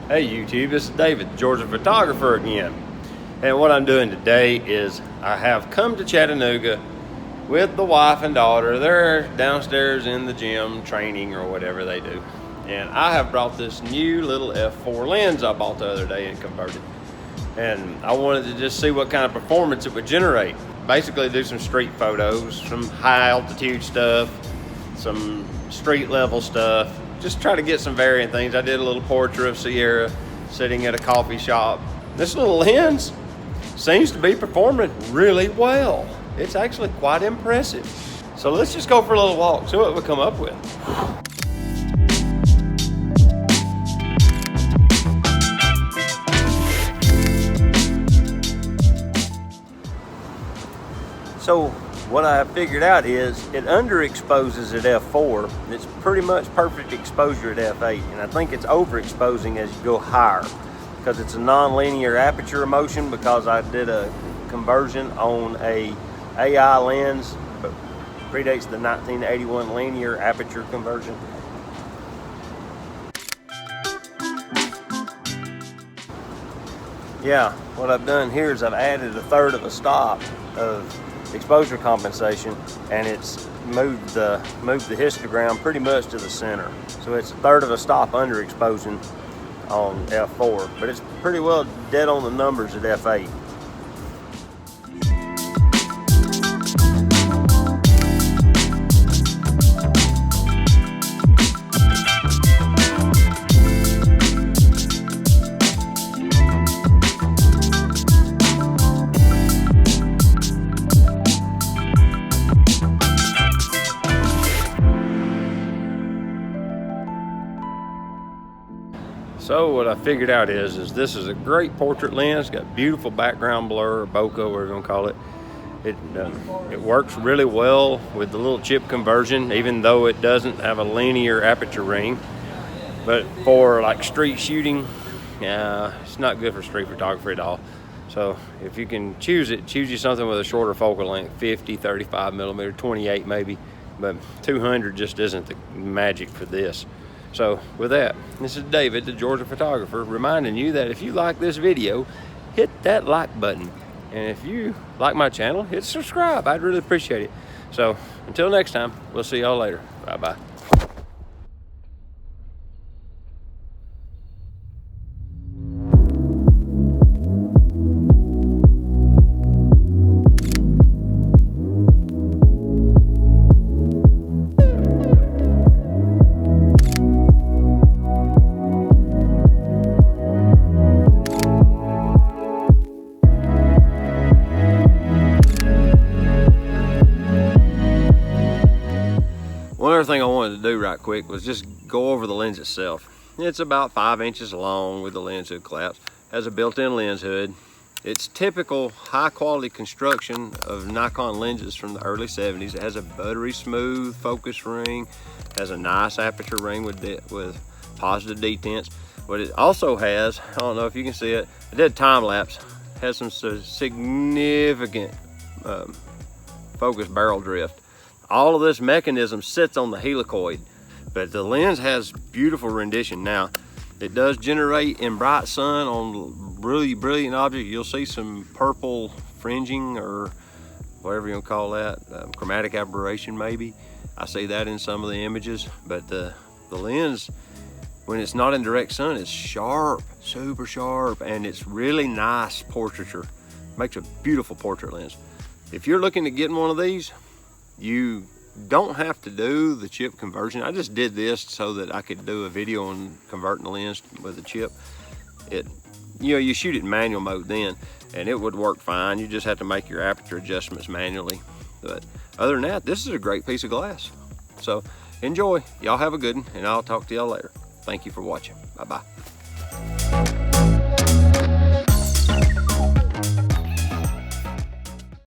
Hey YouTube, this is David, the Georgia photographer again. And what I'm doing today is I have come to Chattanooga with the wife and daughter. They're downstairs in the gym training or whatever they do. And I have brought this new little f4 lens I bought the other day and converted. And I wanted to just see what kind of performance it would generate. Basically do some street photos, some high altitude stuff, some street level stuff. Just try to get some varying things. I did a little portrait of Sierra sitting at a coffee shop. This little lens seems to be performing really well. It's actually quite impressive. So let's just go for a little walk, see what we come up with. So what I figured out is it underexposes at f4. It's pretty much perfect exposure at f8, and I think it's overexposing as you go higher because it's a non-linear aperture emulsion, because I did a conversion on a AI lens, but predates the 1981 linear aperture conversion. Yeah, what I've done here is I've added a third of a stop of exposure compensation, and it's moved the histogram pretty much to the center. So it's a third of a stop underexposing on f4, but it's pretty well dead on the numbers at f8. So what I figured out is this is a great portrait lens. Got beautiful background blur, or bokeh, whatever you're gonna call it. It works really well with the little chip conversion, even though it doesn't have a linear aperture ring. But for like street shooting, it's not good for street photography at all. So if you can choose you something with a shorter focal length, 50, 35 millimeter, 28 maybe, but 200 just isn't the magic for this. So with that, this is David, the Georgia photographer, reminding you that if you like this video, hit that like button. And if you like my channel, hit subscribe. I'd really appreciate it. So until next time, we'll see y'all later. Bye-bye. One other thing I wanted to do right quick was just go over the lens itself. It's about 5 inches long with the lens hood collapse. Has a built-in lens hood. It's typical high quality construction of Nikon lenses from the early 70s. It has a buttery smooth focus ring, has a nice aperture ring with positive detents. But it also has, I don't know if you can see it, I did time lapse, has some significant focus barrel drift. All of this mechanism sits on the helicoid, but the lens has beautiful rendition. Now, it does generate in bright sun on really brilliant object. You'll see some purple fringing, or whatever you want to call that, chromatic aberration maybe. I see that in some of the images, but the lens, when it's not in direct sun, is sharp, super sharp, and it's really nice portraiture. Makes a beautiful portrait lens. If you're looking at getting one of these, you don't have to do the chip conversion. I just did this so that I could do a video on converting the lens with a chip. You shoot it in manual mode then, and it would work fine. You just have to make your aperture adjustments manually. But other than that, this is a great piece of glass. So enjoy. Y'all have a good one, and I'll talk to y'all later. Thank you for watching. Bye-bye.